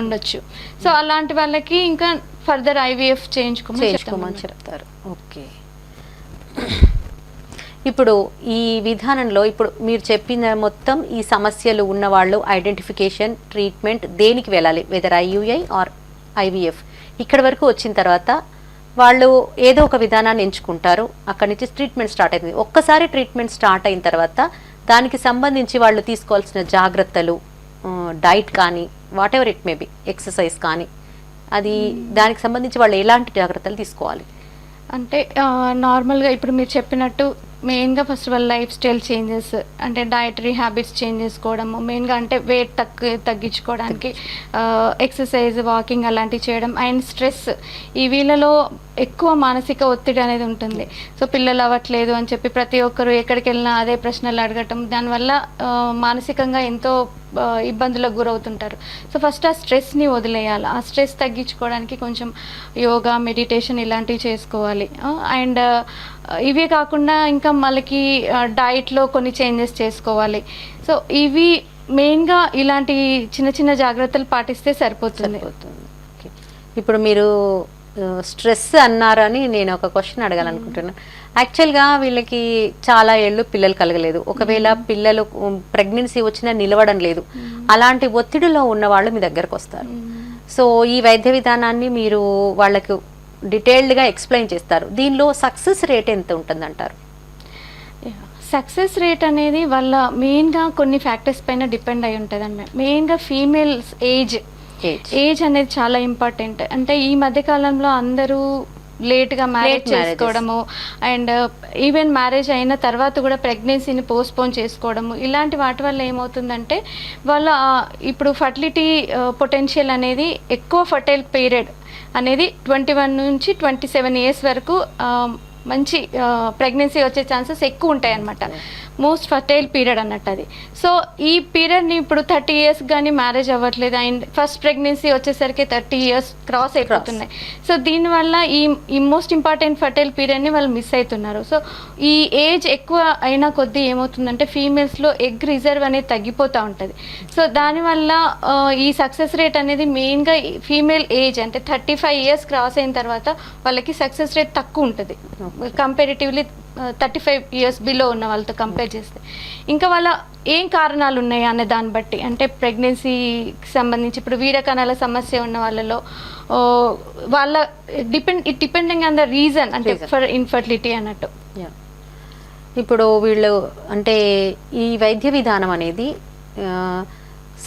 ఉండొచ్చు. సో అలాంటి వాళ్ళకి ఇంకా ఫర్దర్ IVF చేయించుకోమని చెప్తారు. ఓకే, ఇప్పుడు ఈ విధానంలో ఇప్పుడు మీరు చెప్పిన మొత్తం ఈ సమస్యలు ఉన్నవాళ్ళు ఐడెంటిఫికేషన్, ట్రీట్మెంట్ దేనికి వెళ్ళాలి, వెదర్ IUI ఆర్ IVF, ఇక్కడ వరకు వచ్చిన తర్వాత వాళ్ళు ఏదో ఒక విధానాన్ని ఎంచుకుంటారు, అక్కడి నుంచి ట్రీట్మెంట్ స్టార్ట్ అవుతుంది. ఒక్కసారి ట్రీట్మెంట్ స్టార్ట్ అయిన తర్వాత దానికి సంబంధించి వాళ్ళు తీసుకోవాల్సిన జాగ్రత్తలు, డైట్ కానీ what ever it may be, exercise కానీ, అది దానికి సంబంధించి వాళ్ళు ఎలాంటి జాగ్రత్తలు తీసుకోవాలి? అంటే నార్మల్గా ఇప్పుడు మీరు చెప్పినట్టు మెయిన్గా first of all life style changes అంటే డైటరీ హ్యాబిట్స్ చేంజ్ చేసుకోవడము, మెయిన్గా అంటే వెయిట్ తగ్గించుకోవడానికి ఎక్సర్సైజ్, వాకింగ్ అలాంటివి చేయడం, అండ్ స్ట్రెస్. ఈ వీళ్ళలో ఎక్కువ మానసిక ఒత్తిడి అనేది ఉంటుంది. సో పిల్లలు అవ్వట్లేదు అని చెప్పి ప్రతి ఒక్కరు ఎక్కడికి వెళ్ళినా అదే ప్రశ్నలు అడగటం, దానివల్ల మానసికంగా ఎంతో ఇబ్బందులకు గురవుతుంటారు. సో ఫస్ట్ ఆ స్ట్రెస్ని వదిలేయాలి. ఆ స్ట్రెస్ తగ్గించుకోవడానికి కొంచెం యోగా, మెడిటేషన్ ఇలాంటివి చేసుకోవాలి. అండ్ ఇవే కాకుండా ఇంకా మనకి డైట్లో కొన్ని చేంజెస్ చేసుకోవాలి. సో ఇవి మెయిన్గా ఇలాంటి చిన్న జాగ్రత్తలు పాటిస్తే సరిపోతుంది. ఇప్పుడు మీరు స్ట్రెస్ అన్నారని నేను ఒక క్వశ్చన్ అడగాలనుకుంటున్నాను. యాక్చువల్గా వీళ్ళకి చాలా ఏళ్ళు పిల్లలు కలగలేదు, ఒకవేళ పిల్లలు ప్రెగ్నెన్సీ వచ్చినా నిలవడం లేదు, అలాంటి ఒత్తిడిలో ఉన్న వాళ్ళు మీ దగ్గరకు వస్తారు. సో ఈ వైద్య విధానాన్ని మీరు వాళ్ళకు డీటెయిల్డ్గా ఎక్స్ప్లెయిన్ చేస్తారు. దీనిలో సక్సెస్ రేట్ ఎంత ఉంటుందంటారు? సక్సెస్ రేట్ అనేది వాళ్ళ మెయిన్గా కొన్ని ఫ్యాక్టర్స్ పైన డిపెండ్ అయి ఉంటుందండి. మెయిన్గా ఫీమేల్స్ ఏజ్ అనేది చాలా ఇంపార్టెంట్. అంటే ఈ మధ్య కాలంలో అందరూ లేట్గా మ్యారేజ్ చేసుకోవడము, అండ్ ఈవెన్ మ్యారేజ్ అయిన తర్వాత కూడా ప్రెగ్నెన్సీని పోస్ట్పోన్ చేసుకోవడము, ఇలాంటి వాటి వల్ల ఏమవుతుందంటే వాళ్ళ ఇప్పుడు ఫర్టిలిటీ పొటెన్షియల్ అనేది ఎక్కువ ఫర్టైల్ పీరియడ్ అనేది 21 నుంచి 27 ఇయర్స్ వరకు మంచి ప్రెగ్నెన్సీ వచ్చే ఛాన్సెస్ ఎక్కువ ఉంటాయి అన్నమాట. మోస్ట్ ఫర్టైల్ పీరియడ్ అన్నట్టు అది. సో ఈ పీరియడ్ని ఇప్పుడు 30 ఇయర్స్ కానీ మ్యారేజ్ అవ్వట్లేదు, అండ్ ఫస్ట్ ప్రెగ్నెన్సీ వచ్చేసరికి 30 ఇయర్స్ క్రాస్ అయిపోతున్నాయి. సో దీనివల్ల ఈ మోస్ట్ ఇంపార్టెంట్ ఫర్టైల్ పీరియడ్ని వాళ్ళు మిస్ అవుతున్నారు. సో ఈ ఏజ్ ఎక్కువ అయినా కొద్దీ ఏమవుతుందంటే ఫీమేల్స్లో ఎగ్ రిజర్వ్ అనేది తగ్గిపోతూ ఉంటుంది. సో దానివల్ల ఈ సక్సెస్ రేట్ అనేది మెయిన్గా ఫీమేల్ ఏజ్ అంటే 35 ఇయర్స్ క్రాస్ అయిన తర్వాత వాళ్ళకి సక్సెస్ రేట్ తక్కువ ఉంటుంది కంపారిటివ్లీ 35 ఇయర్స్ బిలో ఉన్న వాళ్ళతో కంపేర్ చేస్తే. ఇంకా వాళ్ళ ఏం కారణాలు ఉన్నాయి అనే దాన్ని బట్టి, అంటే ప్రెగ్నెన్సీకి సంబంధించి ఇప్పుడు వీరకణాల సమస్య ఉన్న వాళ్ళలో వాళ్ళ డిపెండింగ్ ఆన్ ద రీజన్ అంటే ఫర్ ఇన్ఫర్టిలిటీ అన్నట్టు. ఇప్పుడు వీళ్ళు అంటే ఈ వైద్య విధానం అనేది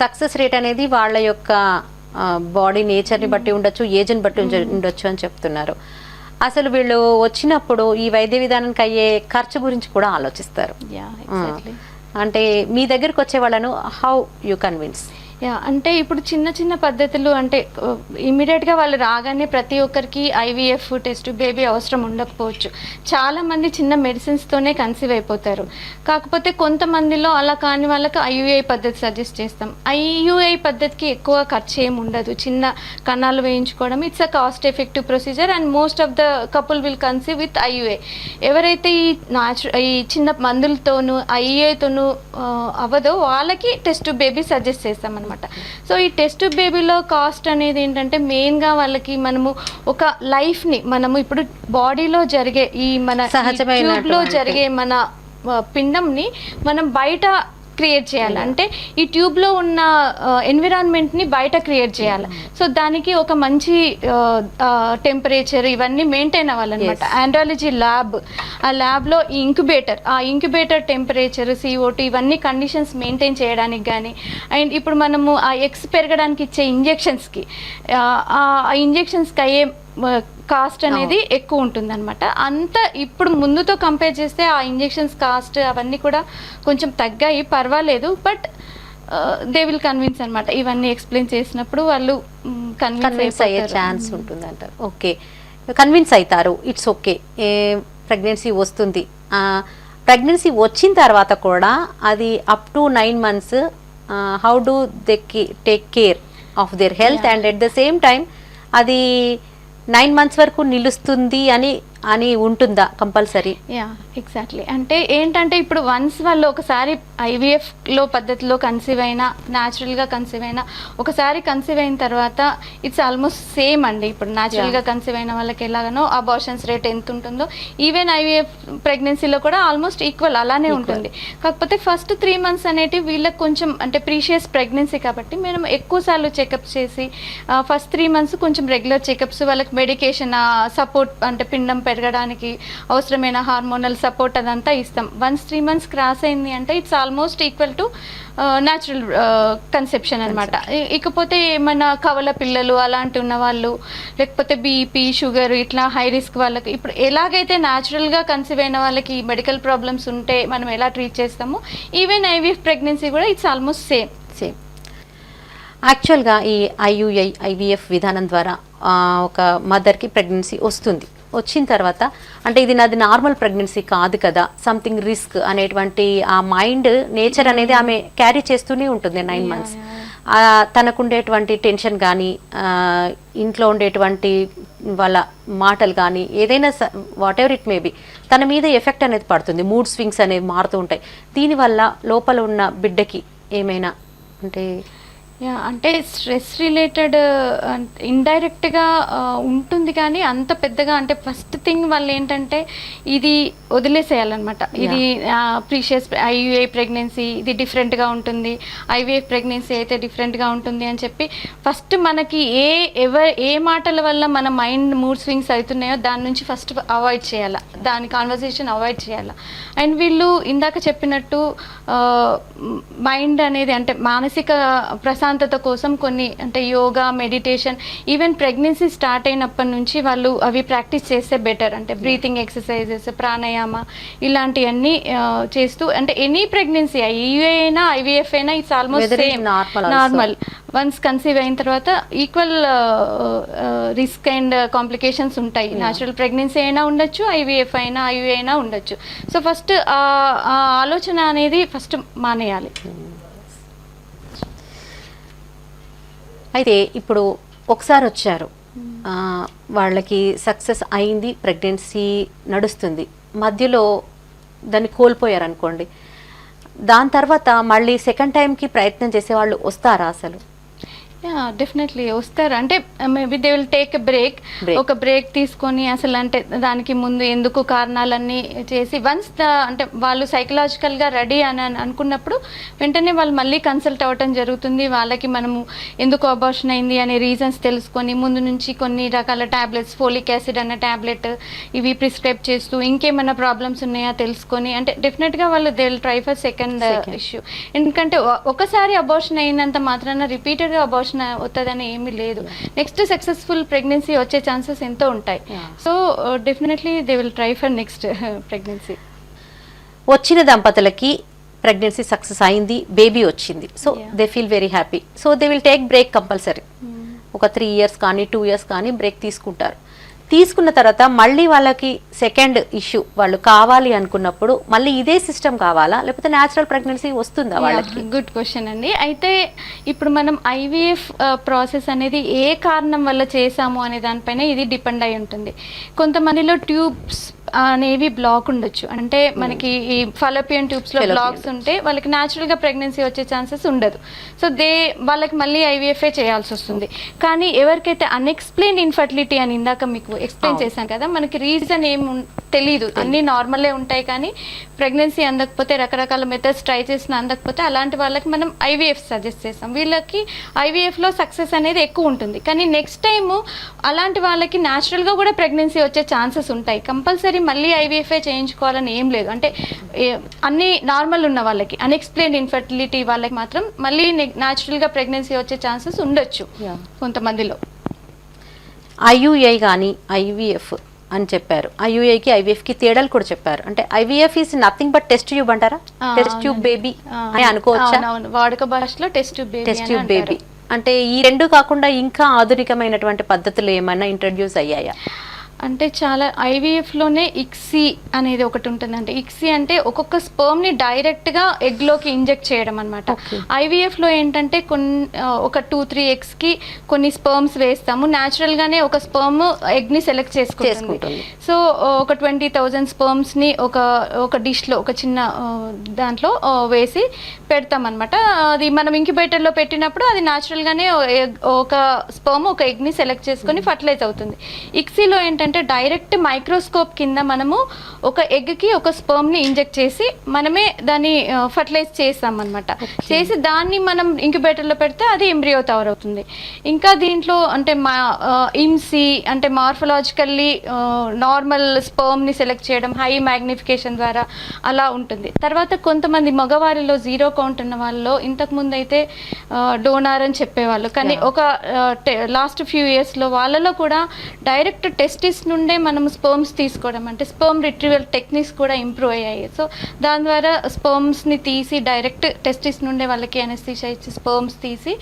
సక్సెస్ రేట్ అనేది వాళ్ళ యొక్క బాడీ నేచర్ని బట్టి ఉండొచ్చు, ఏజ్ని బట్టి ఉండొచ్చు అని చెప్తున్నారు. అసలు వీళ్ళు వచ్చినప్పుడు ఈ వైద్య విధానానికి అయ్యే ఖర్చు గురించి కూడా ఆలోచిస్తారు. అంటే మీ దగ్గరకు వచ్చే వాళ్ళను హౌ యూ కన్విన్స్? అంటే ఇప్పుడు చిన్న పద్ధతులు అంటే ఇమీడియట్గా వాళ్ళు రాగానే ప్రతి ఒక్కరికి IVF టెస్ట్ బేబీ అవసరం ఉండకపోవచ్చు. చాలామంది చిన్న మెడిసిన్స్తోనే కన్సీవ్ అయిపోతారు. కాకపోతే కొంతమందిలో అలా కాని వాళ్ళకి IUI పద్ధతి సజెస్ట్ చేస్తాం. IUI పద్ధతికి ఎక్కువ ఖర్చు ఏమి ఉండదు, చిన్న కణాలు వేయించుకోవడం. It's a cost effective procedure and most of the couple will conceive with IUI. ఎవరైతే ఈ చిన్న మందులతోనూ IUIతోనూ అవ్వదో వాళ్ళకి టెస్ట్ బేబీ సజెస్ట్ చేస్తాం అనమాట. సో ఈ టెస్ట్ బేబీలో కాస్ట్ అనేది ఏంటంటే మెయిన్గా వాళ్ళకి మనము ఒక లైఫ్ని మనము ఇప్పుడు బాడీలో జరిగే ఈ మన సహజంలో జరిగే మన పిండంని మనం బయట క్రియేట్ చేయాలి. అంటే ఈ ట్యూబ్లో ఉన్న ఎన్విరాన్మెంట్ని బయట క్రియేట్ చేయాలి. సో దానికి ఒక మంచి టెంపరేచర్ ఇవన్నీ మెయింటైన్ అవ్వాలన్నమాట. ఆండ్రాలజీ ల్యాబ్, ఆ ల్యాబ్లో ఆ ఇంక్యుబేటర్ టెంపరేచర్, CO2 ఇవన్నీ కండిషన్స్ మెయింటైన్ చేయడానికి కానీ, అండ్ ఇప్పుడు మనము ఆ ఎగ్స్ పెరగడానికి ఇచ్చే ఇంజెక్షన్స్కి ఆ ఇంజెక్షన్స్కి అయ్యే కాస్ట్ అనేది ఎక్కువ ఉంటుందన్నమాట. అంత ఇప్పుడు ముందుతో కంపేర్ చేస్తే ఆ ఇంజెక్షన్స్ కాస్ట్ అవన్నీ కూడా కొంచెం తగ్గాయి, పర్వాలేదు. బట్ దే విల్ కన్విన్స్ అనమాట. ఇవన్నీ ఎక్స్ప్లెయిన్ చేసినప్పుడు వాళ్ళు కన్విన్స్ అయ్యే ఛాన్స్ ఉంటుంది అంటారు. ఓకే, కన్విన్స్ అవుతారు ఇట్స్ ఓకే ప్రెగ్నెన్సీ వస్తుంది. ప్రెగ్నెన్సీ వచ్చిన తర్వాత కూడా అది up to 9 months how do they take care of their health and at the same time అది 9 months వరకు నిలుస్తుంది అని ఉంటుందా కంపల్సరీ? Yeah exactly. అంటే ఏంటంటే ఇప్పుడు వన్స్ వాళ్ళు ఒకసారి ఐవీఎఫ్లో పద్ధతిలో కన్సీవ్ అయినా న్యాచురల్గా కన్సీవ్ అయినా ఒకసారి కన్సీవ్ అయిన తర్వాత ఇట్స్ ఆల్మోస్ట్ సేమ్ అండి. ఇప్పుడు న్యాచురల్గా కన్సీవ్ అయిన వాళ్ళకి ఎలాగనో అబార్షన్స్ రేట్ ఎంత ఉంటుందో ఈవెన్ ఐవీఎఫ్ ప్రెగ్నెన్సీలో కూడా ఆల్మోస్ట్ ఈక్వల్ అలానే ఉంటుంది. కాకపోతే ఫస్ట్ 3 months అనేటివి వీళ్ళకి కొంచెం అంటే ప్రీషియస్ ప్రెగ్నెన్సీ కాబట్టి మనం ఎక్కువసార్లు చెకప్స్ చేసి ఫస్ట్ 3 months కొంచెం రెగ్యులర్ చెకప్స్, వాళ్ళకి మెడికేషన్ సపోర్ట్ అంటే పిండం పెరగడానికి అవసరమైన హార్మోనల్ సపోర్ట్ అదంతా ఇస్తాం. వన్స్ 3 months క్రాస్ అయింది అంటే it's almost equal to natural conception అనమాట. ఇకపోతే ఏమైనా కవల పిల్లలు అలాంటి ఉన్న వాళ్ళు, లేకపోతే బీపీ షుగర్ ఇట్లా హై రిస్క్ వాళ్ళకి, ఇప్పుడు ఎలాగైతే న్యాచురల్గా కన్సీవ్ అయిన వాళ్ళకి మెడికల్ ప్రాబ్లమ్స్ ఉంటే మనం ఎలా ట్రీట్ చేస్తామో ఈవెన్ ఐవీఎఫ్ ప్రెగ్నెన్సీ కూడా ఇట్స్ ఆల్మోస్ట్ సేమ్. యాక్చువల్గా ఈ ఐయుఐ ఐవీఎఫ్ విధానం ద్వారా ఒక మదర్కి ప్రెగ్నెన్సీ వస్తుంది. వచ్చిన తర్వాత అంటే ఇది నాది నార్మల్ ప్రెగ్నెన్సీ కాదు కదా, సంథింగ్ రిస్క్ అనేటువంటి ఆ మైండ్ నేచర్ అనేది ఆమె క్యారీ చేస్తూనే ఉంటుంది 9 months. తనకుండేటువంటి టెన్షన్ కానీ ఇంట్లో ఉండేటువంటి వాళ్ళ మాటలు కానీ ఏదైనా what ever it may be తన మీద ఎఫెక్ట్ అనేది పడుతుంది. మూడ్ స్వింగ్స్ అనేవి మారుతూ ఉంటాయి. దీనివల్ల లోపల ఉన్న బిడ్డకి ఏమైనా అంటే అంటే స్ట్రెస్ రిలేటెడ్ ఇండైరెక్ట్గా ఉంటుంది కానీ అంత పెద్దగా అంటే ఫస్ట్ థింగ్ వాళ్ళు ఏంటంటే ఇది వదిలేసేయాలన్నమాట. ఇది ప్రీషియస్ ఐయుఐ ప్రెగ్నెన్సీ ఇది డిఫరెంట్గా ఉంటుంది, ఐవీఎఫ్ ప్రెగ్నెన్సీ అయితే డిఫరెంట్గా ఉంటుంది అని చెప్పి ఫస్ట్ మనకి ఏ మాటల వల్ల మన మైండ్ మూడ్ స్వింగ్స్ అవుతున్నాయో దాని నుంచి ఫస్ట్ అవాయిడ్ చేయాలి, దాని కాన్వర్సేషన్ అవాయిడ్ చేయాలి. అండ్ వీళ్ళు ఇందాక చెప్పినట్టు మైండ్ అనేది అంటే మానసిక ప్రశాంతత కోసం కొన్ని అంటే yoga, meditation, even pregnancy start అయినప్పటి నుంచి వాళ్ళు అవి ప్రాక్టీస్ చేస్తే బెటర్. అంటే బ్రీతింగ్ ఎక్సర్సైజెస్, ప్రాణాయామ ఇలాంటివన్నీ చేస్తూ అంటే ఎనీ ప్రెగ్నెన్సీ ఐయుఐ అయినా ఐవీఎఫ్ అయినా it's almost same normal. Once conceive అయిన తర్వాత ఈక్వల్ రిస్క్ అండ్ కాంప్లికేషన్స్ ఉంటాయి. న్యాచురల్ ప్రెగ్నెన్సీ అయినా ఉండొచ్చు, ఐవీఎఫ్ అయినా ఐయుఐ అయినా ఉండొచ్చు. సో ఫస్ట్ ఆలోచన అనేది ఫస్ట్ మానేయాలి. అయితే ఇప్పుడు ఒకసారి వచ్చారు, వాళ్ళకి సక్సెస్ అయింది, ప్రెగ్నెన్సీ నడుస్తుంది, మధ్యలో దాన్ని కోల్పోయారు అనుకోండి, దాని తర్వాత మళ్ళీ సెకండ్ టైంకి ప్రయత్నం చేసే వాళ్ళు వస్తారా అసలు? డెఫినెట్లీ వస్తారు. అంటే maybe they will take a break, ఒక బ్రేక్ తీసుకొని అసలు అంటే దానికి ముందు ఎందుకు కారణాలన్నీ చేసి వన్స్ అంటే వాళ్ళు సైకలాజికల్గా రెడీ అని అనుకున్నప్పుడు వెంటనే వాళ్ళు మళ్ళీ కన్సల్ట్ అవ్వటం జరుగుతుంది. వాళ్ళకి మనము ఎందుకు అబార్షన్ అయింది అనే రీజన్స్ తెలుసుకొని ముందు నుంచి కొన్ని రకాల ట్యాబ్లెట్స్, ఫోలిక్ యాసిడ్ అనే ట్యాబ్లెట్ ఇవి ప్రిస్క్రైబ్ చేస్తూ ఇంకేమైనా ప్రాబ్లమ్స్ ఉన్నాయా తెలుసుకొని అంటే డెఫినెట్గా వాళ్ళు they will try for second issue. ఎందుకంటే ఒకసారి అబార్షన్ అయినంత మాత్రాన రిపీటెడ్గా అబార్షన్ అవుతుందని ఏమీ లేదు. నెక్స్ట్ సక్సెస్ఫుల్ ప్రెగ్నెన్సీ వచ్చే ఛాన్సెస్ ఎంతో ఉంటాయి. So definitely they will try for next pregnancy. వచ్చిన దంపతులకి ప్రెగ్నెన్సీ సక్సెస్ అయింది, బేబీ వచ్చింది, so they feel very happy. So they will take break compulsory. ఒక 3 years కానీ 2 years కానీ బ్రేక్ తీసుకుంటారు. తీసుకున్న తర్వాత మళ్ళీ వాళ్ళకి సెకండ్ ఇష్యూ వాళ్ళు కావాలి అనుకున్నప్పుడు మళ్ళీ ఇదే సిస్టమ్ కావాలా, లేకపోతే న్యాచురల్ ప్రెగ్నెన్సీ వస్తుందా వాళ్ళకి? గుడ్ క్వశ్చన్ అండి. అయితే ఇప్పుడు మనం ఐవీఎఫ్ ప్రాసెస్ అనేది ఏ కారణం వల్ల చేసాము అనే దానిపైన ఇది డిపెండ్ అయి ఉంటుంది. కొంతమందిలో ట్యూబ్స్ అనేవి బ్లాక్ ఉండొచ్చు, అంటే మనకి ఈ ఫలోపియన్ ట్యూబ్స్లో బ్లాక్స్ ఉంటే వాళ్ళకి న్యాచురల్గా ప్రెగ్నెన్సీ వచ్చే ఛాన్సెస్ ఉండదు. సో వాళ్ళకి మళ్ళీ ఐవీఎఫ్ఏ చేయాల్సి వస్తుంది. కానీ ఎవరికైతే అన్ఎక్స్ప్లెయిన్డ్ ఇన్ఫర్టిలిటీ అని ఇందాక మీకు ఎక్స్ప్లెయిన్ చేశాం కదా, మనకి రీజన్ ఏం తెలీదు, అన్నీ నార్మలే ఉంటాయి, కానీ ప్రెగ్నెన్సీ అందకపోతే రకరకాల మెథడ్స్ ట్రై చేసిన అందకపోతే అలాంటి వాళ్ళకి మనం ఐవీఎఫ్ సజెస్ట్ చేస్తాం. వీళ్ళకి ఐవీఎఫ్లో సక్సెస్ అనేది ఎక్కువ ఉంటుంది, కానీ నెక్స్ట్ టైము అలాంటి వాళ్ళకి న్యాచురల్గా కూడా ప్రెగ్నెన్సీ వచ్చే ఛాన్సెస్ ఉంటాయి. కంపల్సరీ మళ్ళీ ఐవీఎఫ్ఏ చేయించుకోవాలని ఏం లేదు. అంటే అన్ని నార్మల్ ఉన్న వాళ్ళకి, అన్ఎక్స్ప్లెయిన్డ్ ఇన్ఫర్టిలిటీ వాళ్ళకి మాత్రం మళ్ళీ న్యాచురల్గా ప్రెగ్నెన్సీ వచ్చే ఛాన్సెస్ ఉండొచ్చు కొంతమందిలో. ఐయుఐ కానీ ఐవీఎఫ్ అని చెప్పారు, ఐయుఐకి ఐవీఎఫ్కి తేడాలు కూడా చెప్పారు. అంటే IVF is nothing but test tube అంటారా? టెస్ట్ ట్యూబ్ బేబీ అని అనుకోవచ్చా? వాడుక భాషలో టెస్ట్ ట్యూబ్ బేబీ అంటే ఈ రెండు కాకుండా ఇంకా ఆధునికమైనటువంటి పద్ధతులు ఏమైనా ఇంట్రడ్యూస్ అయ్యాయా? అంటే చాలా ఐవీఎఫ్లోనే ఇక్సీ అనేది ఒకటి ఉంటుందండి. ఇక్సీ అంటే ఒక్కొక్క స్పర్మ్ని డైరెక్ట్గా ఎగ్లోకి ఇంజెక్ట్ చేయడం అనమాట. ఐవీఎఫ్లో ఏంటంటే ఒక 2-3 ఎగ్స్కి కొన్ని స్పర్మ్స్ వేస్తాము. న్యాచురల్గానే ఒక స్పర్మ్ ఎగ్ని సెలెక్ట్ చేసుకుంటుంది. సో ఒక 20,000 స్పర్మ్స్ని ఒక డిష్లో ఒక చిన్న దాంట్లో వేసి పెడతామన్నమాట. అది మనం ఇంక్యుబేటర్లో పెట్టినప్పుడు అది న్యాచురల్గానే ఒక స్పర్మ్ ఒక ఎగ్ని సెలెక్ట్ చేసుకొని ఫర్టిలైజ్ అవుతుంది. ఇక్సీలో ఏంటంటే డైరెక్ట్ మైక్రోస్కోప్ కింద మనము ఒక ఎగ్కి ఒక స్పర్మ్ని ఇంజెక్ట్ చేసి మనమే దాన్ని ఫర్టిలైజ్ చేస్తాం అనమాట. చేసి దాన్ని మనం ఇంక్యుబేటర్లో పెడితే అది ఎంబ్రియో తయారవుతుంది. ఇంకా దీంట్లో అంటే ఇమ్సీ అంటే మార్ఫలాజికల్లీ నార్మల్ స్పర్మ్ని సెలెక్ట్ చేయడం హై మ్యాగ్నిఫికేషన్ ద్వారా అలా ఉంటుంది. తర్వాత కొంతమంది మగవారిలో 0 కౌంట్ ఉన్న వాళ్ళలో ఇంతకుముందు అయితే డోనార్ అని చెప్పేవాళ్ళు, కానీ ఒక లాస్ట్ ఫ్యూ ఇయర్స్లో వాళ్ళలో కూడా డైరెక్ట్ టెస్టిస్ నుండే మనం స్పర్మ్స్ తీసుకోవడం అంటే స్పర్మ్ రిట్రీవల్ టెక్నిక్స్ కూడా ఇంప్రూవ్ అయ్యాయి. సో దాని ద్వారా స్పర్మ్స్ని తీసి డైరెక్ట్ టెస్టిస్ నుండే వాళ్ళకి అనెస్థీషియా ఇచ్చి స్పర్మ్స్ తీసి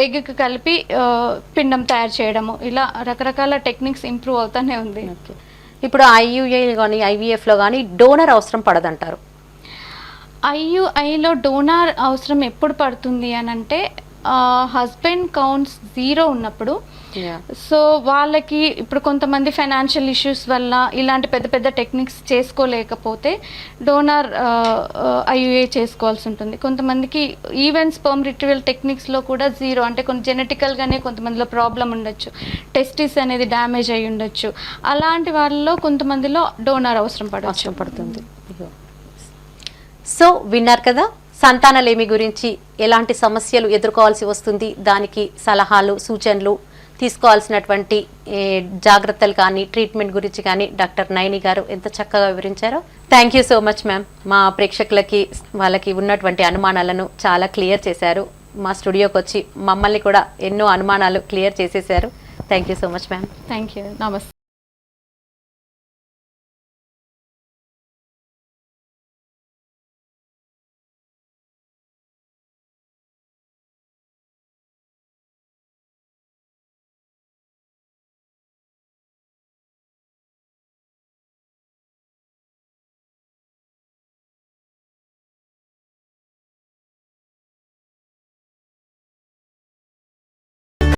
ఎగ్కి కలిపి పిండం తయారు చేయడము, ఇలా రకరకాల టెక్నిక్స్ ఇంప్రూవ్ అవుతూనే ఉంది. ఇప్పుడు ఐయుఐ కానీ ఐవీఎఫ్లో కానీ డోనర్ అవసరం పడదంటారు. ఐయుఐలో డోనార్ అవసరం ఎప్పుడు పడుతుంది అని అంటే హస్బెండ్ కౌంట్స్ 0 ఉన్నప్పుడు. సో వాళ్ళకి ఇప్పుడు కొంతమంది ఫైనాన్షియల్ ఇష్యూస్ వల్ల ఇలాంటి పెద్ద పెద్ద టెక్నిక్స్ చేసుకోలేకపోతే డోనార్ ఐయుఏ చేసుకోవాల్సి ఉంటుంది. కొంతమందికి ఈవెన్ స్పర్మ్ రిట్రీవల్ టెక్నిక్స్లో కూడా 0 అంటే కొన్ని జెనెటికల్గానే కొంతమందిలో ప్రాబ్లం ఉండొచ్చు, టెస్టిస్ అనేది డ్యామేజ్ అయి ఉండొచ్చు. అలాంటి వాళ్ళలో కొంతమందిలో డోనార్ అవసరం పడుతుంది. సో విన్నారు కదా, సంతానలేమి గురించి ఎలాంటి సమస్యలు ఎదుర్కోవాల్సి వస్తుంది, దానికి సలహాలు సూచనలు తీసుకోవాల్సినటువంటి జాగ్రత్తలు కానీ ట్రీట్మెంట్ గురించి కానీ డాక్టర్ నయని గారు ఎంత చక్కగా వివరించారో. Thank you so much ma'am. మా ప్రేక్షకులకి వాళ్ళకి ఉన్నటువంటి అనుమానాలను చాలా క్లియర్ చేశారు. మా స్టూడియోకి వచ్చి మమ్మల్ని కూడా ఎన్నో అనుమానాలు క్లియర్ చేసేసారు. Thank you so much ma'am. Thank you. నమస్తే.